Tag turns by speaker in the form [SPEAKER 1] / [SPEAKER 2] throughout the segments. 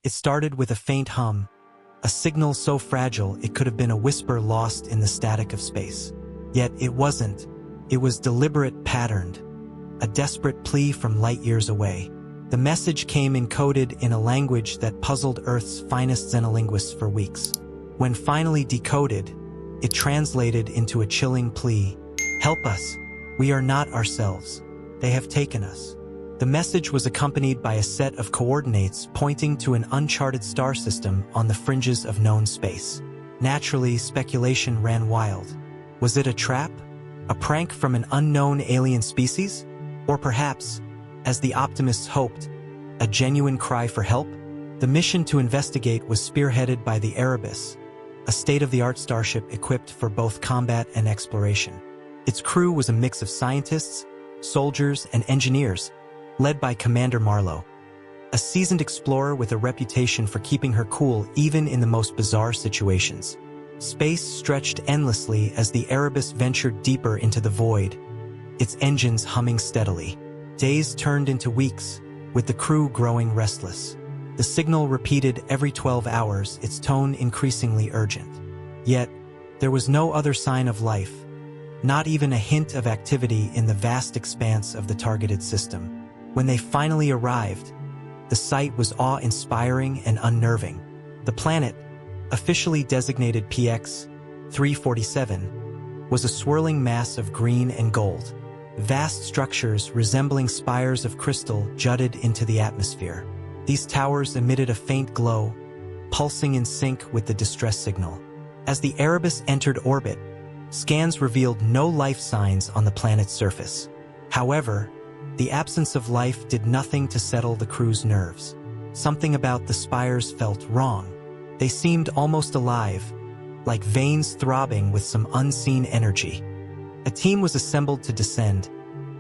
[SPEAKER 1] It started with a faint hum, a signal so fragile it could have been a whisper lost in the static of space. Yet it wasn't. It was deliberate, patterned, a desperate plea from light years away. The message came encoded in a language that puzzled Earth's finest xenolinguists for weeks. When finally decoded, it translated into a chilling plea. Help us. We are not ourselves. They have taken us. The message was accompanied by a set of coordinates pointing to an uncharted star system on the fringes of known space. Naturally, speculation ran wild. Was it a trap? A prank from an unknown alien species? Or perhaps, as the optimists hoped, a genuine cry for help? The mission to investigate was spearheaded by the Erebus, a state-of-the-art starship equipped for both combat and exploration. Its crew was a mix of scientists, soldiers, and engineers, led by Commander Marlowe, a seasoned explorer with a reputation for keeping her cool even in the most bizarre situations. Space stretched endlessly as the Erebus ventured deeper into the void, its engines humming steadily. Days turned into weeks, with the crew growing restless. The signal repeated every 12 hours, its tone increasingly urgent. Yet, there was no other sign of life, not even a hint of activity in the vast expanse of the targeted system. When they finally arrived, the sight was awe-inspiring and unnerving. The planet, officially designated PX 347, was a swirling mass of green and gold. Vast structures resembling spires of crystal jutted into the atmosphere. These towers emitted a faint glow, pulsing in sync with the distress signal. As the Erebus entered orbit, scans revealed no life signs on the planet's surface. However, the absence of life did nothing to settle the crew's nerves. Something about the spires felt wrong. They seemed almost alive, like veins throbbing with some unseen energy. A team was assembled to descend.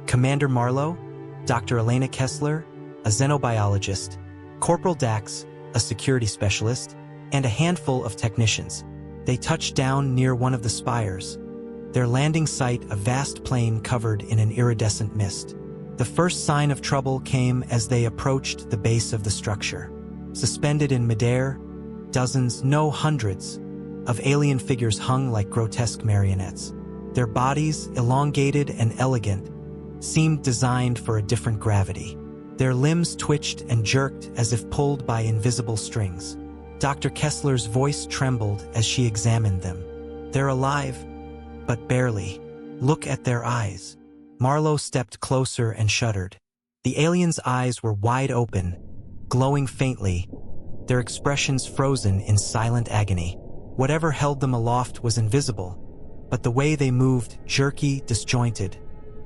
[SPEAKER 1] Commander Marlowe, Dr. Elena Kessler, a xenobiologist, Corporal Dax, a security specialist, and a handful of technicians. They touched down near one of the spires, their landing site a vast plain covered in an iridescent mist. The first sign of trouble came as they approached the base of the structure. Suspended in midair, dozens, no hundreds, of alien figures hung like grotesque marionettes. Their bodies, elongated and elegant, seemed designed for a different gravity. Their limbs twitched and jerked as if pulled by invisible strings. Dr. Kessler's voice trembled as she examined them. They're alive, but barely. Look at their eyes. Marlowe stepped closer and shuddered. The aliens' eyes were wide open, glowing faintly, their expressions frozen in silent agony. Whatever held them aloft was invisible, but the way they moved, jerky, disjointed,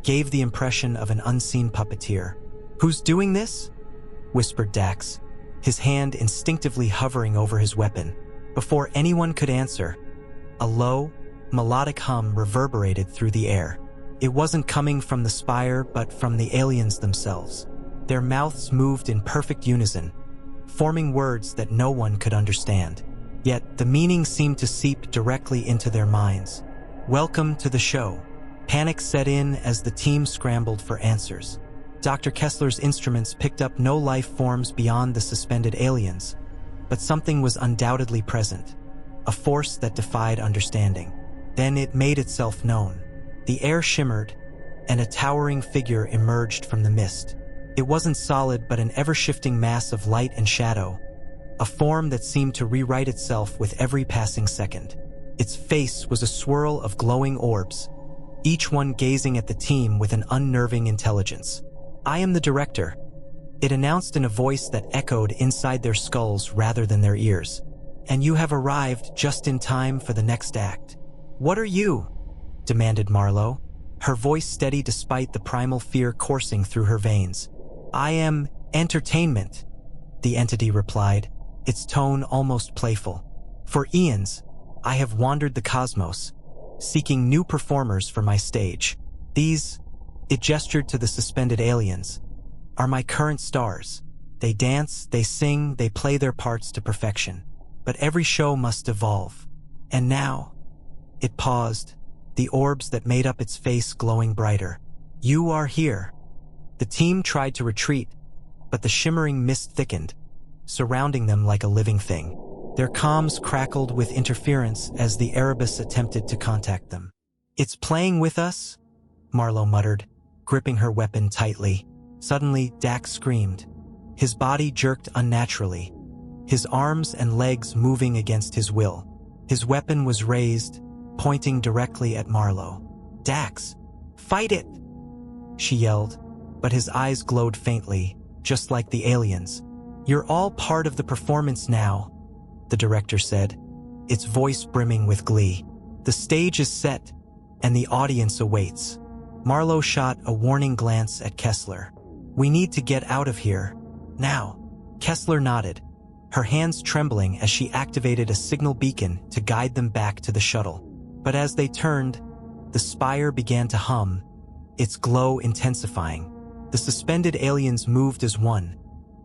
[SPEAKER 1] gave the impression of an unseen puppeteer. "Who's doing this?" whispered Dax, his hand instinctively hovering over his weapon. Before anyone could answer, a low, melodic hum reverberated through the air. It wasn't coming from the spire, but from the aliens themselves. Their mouths moved in perfect unison, forming words that no one could understand. Yet the meaning seemed to seep directly into their minds. "Welcome to the show." Panic set in as the team scrambled for answers. Dr. Kessler's instruments picked up no life forms beyond the suspended aliens, but something was undoubtedly present, a force that defied understanding. Then it made itself known. The air shimmered, and a towering figure emerged from the mist. It wasn't solid, but an ever-shifting mass of light and shadow, a form that seemed to rewrite itself with every passing second. Its face was a swirl of glowing orbs, each one gazing at the team with an unnerving intelligence. "I am the director," it announced in a voice that echoed inside their skulls rather than their ears. "And you have arrived just in time for the next act." "What are you?" demanded Marlowe, her voice steady despite the primal fear coursing through her veins. "I am entertainment," the entity replied, its tone almost playful. "For eons, I have wandered the cosmos, seeking new performers for my stage. These," it gestured to the suspended aliens, "are my current stars. They dance, they sing, they play their parts to perfection. But every show must evolve. And now," it paused, the orbs that made up its face glowing brighter. "You are here." The team tried to retreat, but the shimmering mist thickened, surrounding them like a living thing. Their comms crackled with interference as the Erebus attempted to contact them. "It's playing with us?" Marlowe muttered, gripping her weapon tightly. Suddenly, Dax screamed. His body jerked unnaturally, his arms and legs moving against his will. His weapon was raised, pointing directly at Marlowe. "Dax, fight it!" she yelled, but his eyes glowed faintly, just like the aliens. "You're all part of the performance now," the director said, its voice brimming with glee. "The stage is set, and the audience awaits." Marlowe shot a warning glance at Kessler. "We need to get out of here, now." Kessler nodded, her hands trembling as she activated a signal beacon to guide them back to the shuttle. But as they turned, the spire began to hum, its glow intensifying. The suspended aliens moved as one,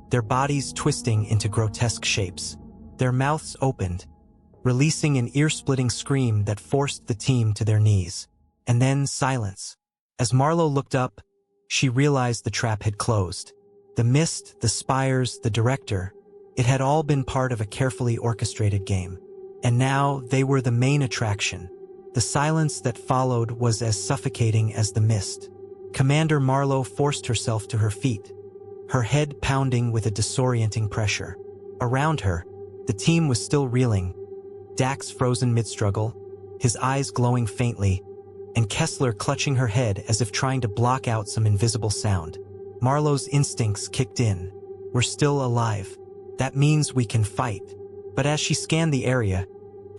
[SPEAKER 1] their bodies twisting into grotesque shapes. Their mouths opened, releasing an ear-splitting scream that forced the team to their knees. And then silence. As Marlowe looked up, she realized the trap had closed. The mist, the spires, the director, it had all been part of a carefully orchestrated game. And now they were the main attraction. The silence that followed was as suffocating as the mist. Commander Marlowe forced herself to her feet, her head pounding with a disorienting pressure. Around her, the team was still reeling, Dax frozen mid-struggle, his eyes glowing faintly, and Kessler clutching her head as if trying to block out some invisible sound. Marlowe's instincts kicked in. "We're still alive. That means we can fight." But as she scanned the area,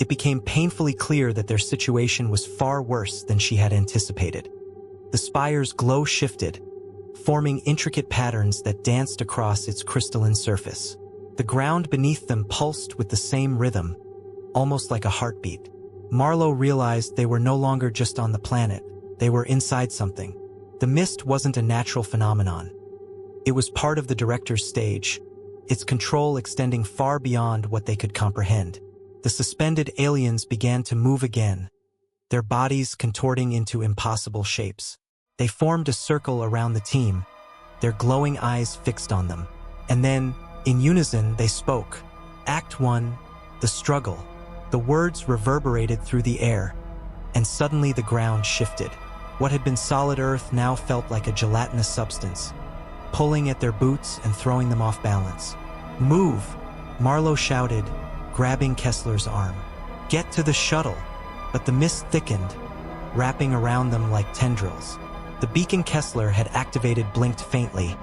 [SPEAKER 1] it became painfully clear that their situation was far worse than she had anticipated. The spire's glow shifted, forming intricate patterns that danced across its crystalline surface. The ground beneath them pulsed with the same rhythm, almost like a heartbeat. Marlowe realized they were no longer just on the planet, they were inside something. The mist wasn't a natural phenomenon. It was part of the director's stage, its control extending far beyond what they could comprehend. The suspended aliens began to move again, their bodies contorting into impossible shapes. They formed a circle around the team, their glowing eyes fixed on them. And then, in unison, they spoke. Act 1, the struggle. The words reverberated through the air, and suddenly the ground shifted. What had been solid earth now felt like a gelatinous substance, pulling at their boots and throwing them off balance. "Move!" Marlowe shouted, grabbing Kessler's arm. "Get to the shuttle!" But the mist thickened, wrapping around them like tendrils. The beacon Kessler had activated blinked faintly,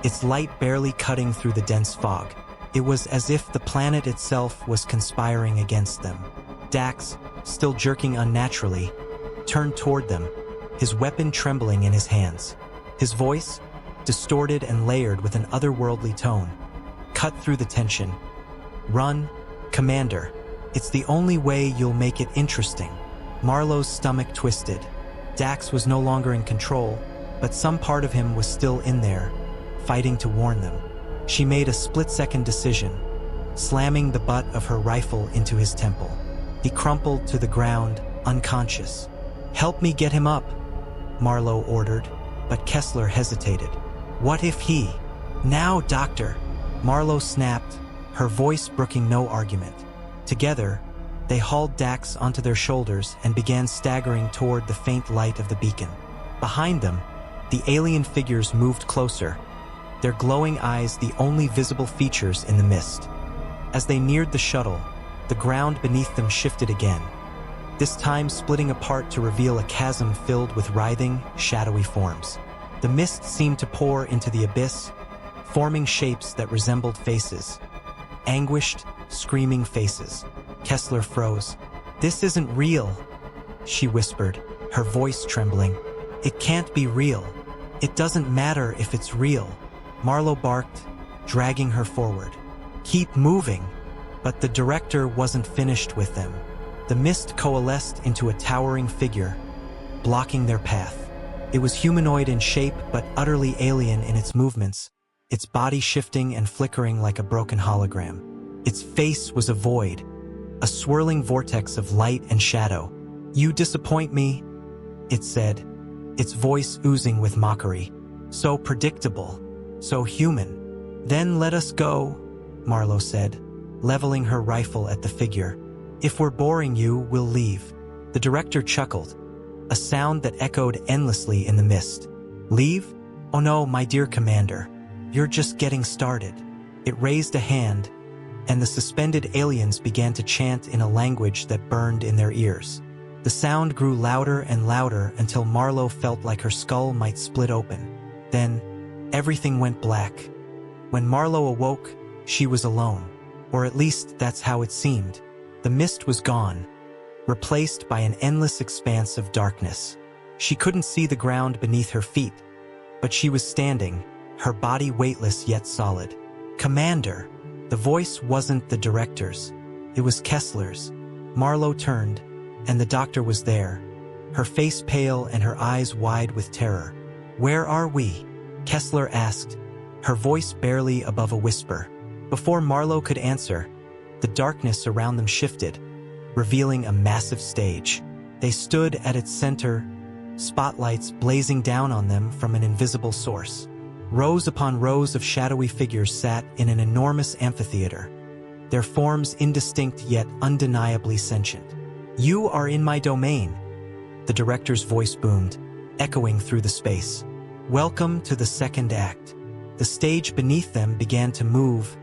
[SPEAKER 1] its light barely cutting through the dense fog. It was as if the planet itself was conspiring against them. Dax, still jerking unnaturally, turned toward them, his weapon trembling in his hands. His voice, distorted and layered with an otherworldly tone, cut through the tension. "Run, Commander. It's the only way you'll make it interesting." Marlowe's stomach twisted. Dax was no longer in control, but some part of him was still in there, fighting to warn them. She made a split-second decision, slamming the butt of her rifle into his temple. He crumpled to the ground, unconscious. "Help me get him up," Marlowe ordered, but Kessler hesitated. "What if he—" "Now, Doctor!" Marlowe snapped, her voice brooking no argument. Together, they hauled Dax onto their shoulders and began staggering toward the faint light of the beacon. Behind them, the alien figures moved closer, their glowing eyes the only visible features in the mist. As they neared the shuttle, the ground beneath them shifted again, this time splitting apart to reveal a chasm filled with writhing, shadowy forms. The mist seemed to pour into the abyss, forming shapes that resembled faces. Anguished, screaming faces. Kessler froze. "This isn't real," she whispered, her voice trembling. "It can't be real. It doesn't matter if it's real." Marlowe barked, dragging her forward. "Keep moving." But the director wasn't finished with them. The mist coalesced into a towering figure, blocking their path. It was humanoid in shape but utterly alien in its movements, its body shifting and flickering like a broken hologram. Its face was a void, a swirling vortex of light and shadow. "You disappoint me," it said, its voice oozing with mockery. "So predictable, so human. Then let us go." Marlowe said, leveling her rifle at the figure. "If we're boring you, we'll leave." The director chuckled, a sound that echoed endlessly in the mist. "Leave? Oh no, my dear commander. You're just getting started." It raised a hand, and the suspended aliens began to chant in a language that burned in their ears. The sound grew louder and louder until Marlowe felt like her skull might split open. Then, everything went black. When Marlowe awoke, she was alone. Or at least that's how it seemed. The mist was gone, replaced by an endless expanse of darkness. She couldn't see the ground beneath her feet, but she was standing, her body weightless yet solid. "Commander!" The voice wasn't the director's. It was Kessler's. Marlowe turned, and the doctor was there, her face pale and her eyes wide with terror. "Where are we?" Kessler asked, her voice barely above a whisper. Before Marlowe could answer, the darkness around them shifted, revealing a massive stage. They stood at its center, spotlights blazing down on them from an invisible source. Rows upon rows of shadowy figures sat in an enormous amphitheater, their forms indistinct yet undeniably sentient. "You are in my domain," the director's voice boomed, echoing through the space. "Welcome to the second act." The stage beneath them began to move,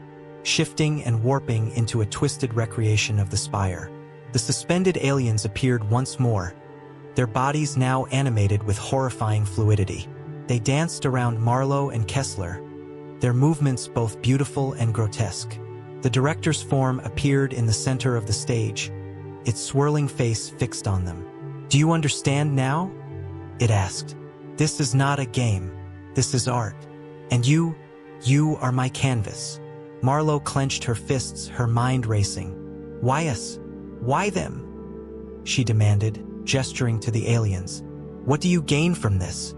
[SPEAKER 1] shifting and warping into a twisted recreation of the spire. The suspended aliens appeared once more, their bodies now animated with horrifying fluidity. They danced around Marlowe and Kessler, their movements both beautiful and grotesque. The director's form appeared in the center of the stage, its swirling face fixed on them. "Do you understand now?" it asked. "This is not a game. This is art. And you are my canvas." Marlowe clenched her fists, her mind racing. "Why us? Why them?" she demanded, gesturing to the aliens. "What do you gain from this?"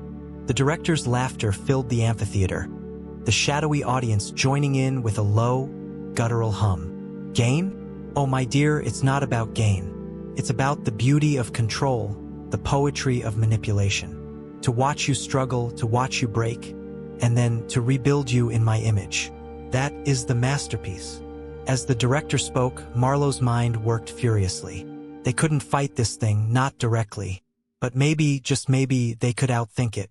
[SPEAKER 1] The director's laughter filled the amphitheater, the shadowy audience joining in with a low, guttural hum. "Gain? Oh, my dear, it's not about gain. It's about the beauty of control, the poetry of manipulation. To watch you struggle, to watch you break, and then to rebuild you in my image. That is the masterpiece." As the director spoke, Marlowe's mind worked furiously. They couldn't fight this thing, not directly. But maybe, just maybe, they could outthink it.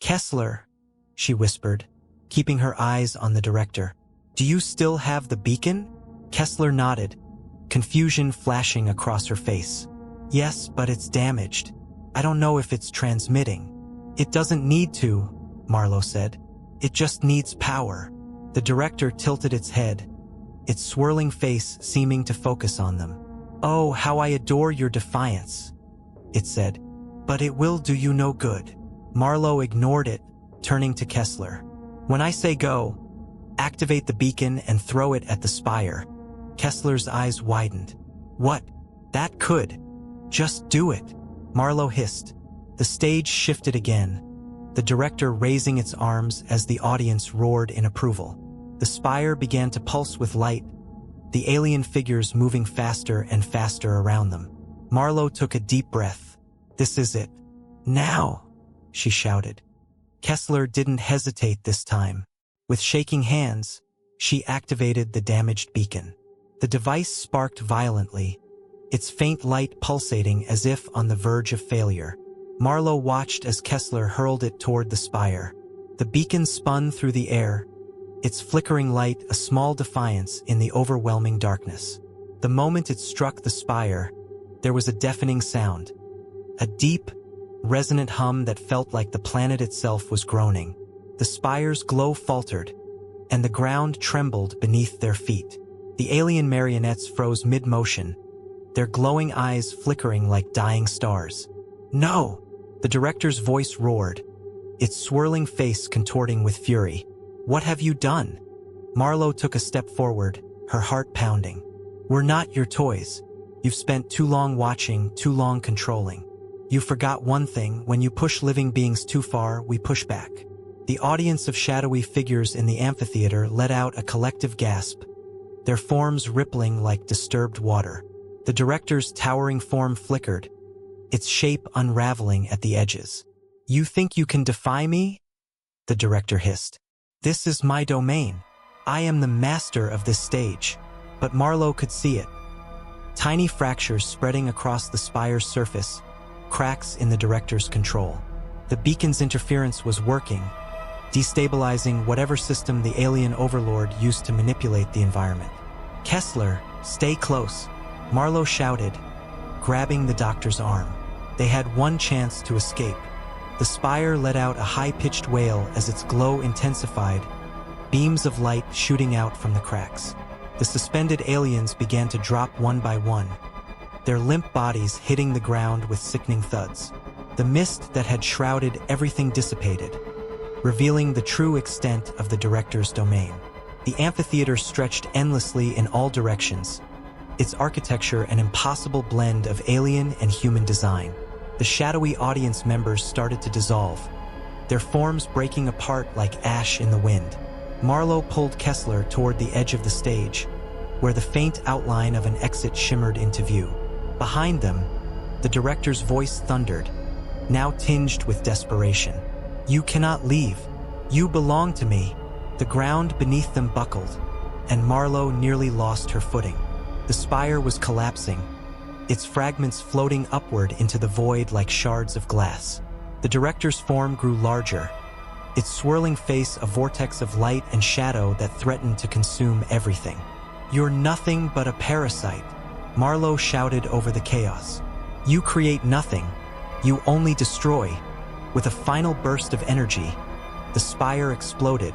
[SPEAKER 1] "Kessler," she whispered, keeping her eyes on the director. "Do you still have the beacon?" Kessler nodded, confusion flashing across her face. "Yes, but it's damaged. I don't know if it's transmitting." "It doesn't need to," Marlowe said. "It just needs power." The director tilted its head, its swirling face seeming to focus on them. "Oh, how I adore your defiance," it said. "But it will do you no good." Marlowe ignored it, turning to Kessler. "When I say go, activate the beacon and throw it at the spire." Kessler's eyes widened. "What? That could. Just do it," Marlowe hissed. The stage shifted again, the director raising its arms as the audience roared in approval. The spire began to pulse with light, the alien figures moving faster and faster around them. Marlowe took a deep breath. "This is it. Now!" she shouted. Kessler didn't hesitate this time. With shaking hands, she activated the damaged beacon. The device sparked violently, its faint light pulsating as if on the verge of failure. Marlowe watched as Kessler hurled it toward the spire. The beacon spun through the air, its flickering light a small defiance in the overwhelming darkness. The moment it struck the spire, there was a deafening sound, a deep, resonant hum that felt like the planet itself was groaning. The spire's glow faltered, and the ground trembled beneath their feet. The alien marionettes froze mid-motion, their glowing eyes flickering like dying stars. "No!" The director's voice roared, its swirling face contorting with fury. "What have you done?" Marlowe took a step forward, her heart pounding. "We're not your toys. You've spent too long watching, too long controlling. You forgot one thing: when you push living beings too far, we push back." The audience of shadowy figures in the amphitheater let out a collective gasp, their forms rippling like disturbed water. The director's towering form flickered, its shape unraveling at the edges. "You think you can defy me?" the director hissed. "This is my domain. I am the master of this stage. But Marlowe could see it. Tiny fractures spreading across the spire's surface, cracks in the director's control. The beacon's interference was working, destabilizing whatever system the alien overlord used to manipulate the environment. Kessler, stay close, Marlowe shouted, grabbing the doctor's arm. They had one chance to escape. The spire let out a high-pitched wail as its glow intensified, beams of light shooting out from the cracks. The suspended aliens began to drop one by one, their limp bodies hitting the ground with sickening thuds. The mist that had shrouded everything dissipated, revealing the true extent of the director's domain. The amphitheater stretched endlessly in all directions, its architecture an impossible blend of alien and human design. The shadowy audience members started to dissolve, their forms breaking apart like ash in the wind. Marlowe pulled Kessler toward the edge of the stage, where the faint outline of an exit shimmered into view. Behind them, the director's voice thundered, now tinged with desperation. You cannot leave. You belong to me. The ground beneath them buckled, and Marlowe nearly lost her footing. The spire was collapsing, its fragments floating upward into the void like shards of glass. The director's form grew larger, its swirling face a vortex of light and shadow that threatened to consume everything. You're nothing but a parasite, Marlowe shouted over the chaos. You create nothing, you only destroy. With a final burst of energy, the spire exploded,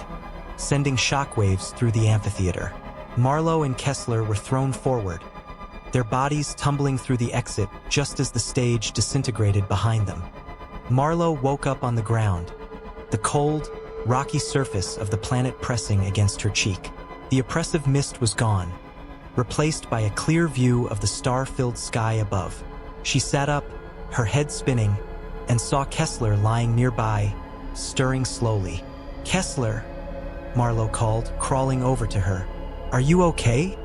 [SPEAKER 1] sending shockwaves through the amphitheater. Marlowe and Kessler were thrown forward, their bodies tumbling through the exit just as the stage disintegrated behind them. Marlowe woke up on the ground, the cold, rocky surface of the planet pressing against her cheek. The oppressive mist was gone, replaced by a clear view of the star-filled sky above. She sat up, her head spinning, and saw Kessler lying nearby, stirring slowly. Kessler, Marlowe called, crawling over to her. Are you okay?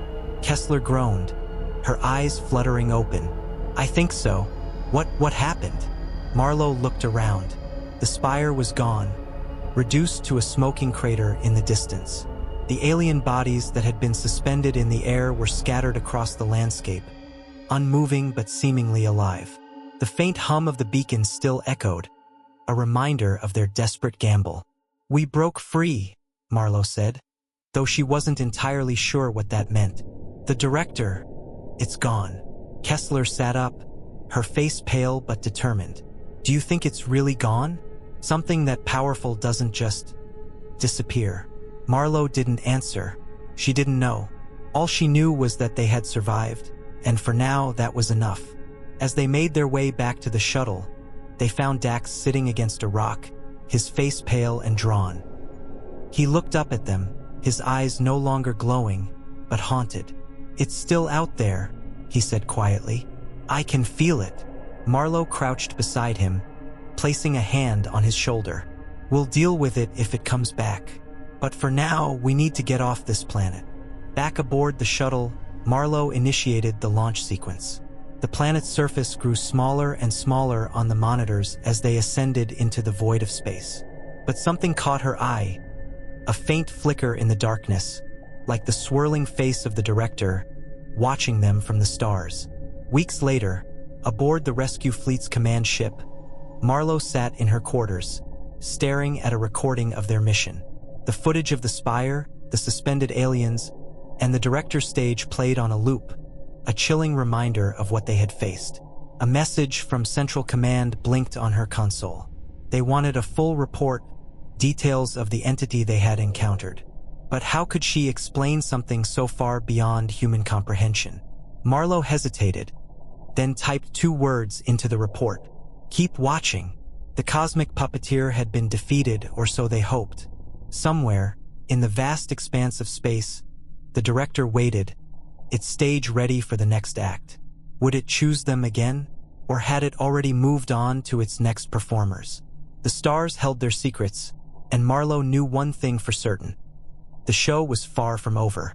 [SPEAKER 1] Kessler groaned, her eyes fluttering open. I think so. What happened? Marlowe looked around. The spire was gone, reduced to a smoking crater in the distance. The alien bodies that had been suspended in the air were scattered across the landscape, unmoving but seemingly alive. The faint hum of the beacon still echoed, a reminder of their desperate gamble. We broke free, Marlowe said, though she wasn't entirely sure what that meant. The director, it's gone. Kessler sat up, her face pale but determined. Do you think it's really gone? Something that powerful doesn't just disappear. Marlowe didn't answer. She didn't know. All she knew was that they had survived, and for now that was enough. As they made their way back to the shuttle, they found Dax sitting against a rock, his face pale and drawn. He looked up at them, his eyes no longer glowing, but haunted. It's still out there, he said quietly. I can feel it. Marlowe crouched beside him, placing a hand on his shoulder. We'll deal with it if it comes back. But for now, we need to get off this planet. Back aboard the shuttle, Marlowe initiated the launch sequence. The planet's surface grew smaller and smaller on the monitors as they ascended into the void of space. But something caught her eye, a faint flicker in the darkness, like the swirling face of the director, watching them from the stars. Weeks later, aboard the rescue fleet's command ship, Marlowe sat in her quarters, staring at a recording of their mission. The footage of the spire, the suspended aliens, and the director's stage played on a loop, a chilling reminder of what they had faced. A message from Central Command blinked on her console. They wanted a full report, details of the entity they had encountered. But how could she explain something so far beyond human comprehension? Marlowe hesitated, then typed 2 words into the report. Keep watching. The Cosmic Puppeteer had been defeated, or so they hoped. Somewhere, in the vast expanse of space, the director waited, its stage ready for the next act. Would it choose them again, or had it already moved on to its next performers? The stars held their secrets, and Marlowe knew one thing for certain. The show was far from over.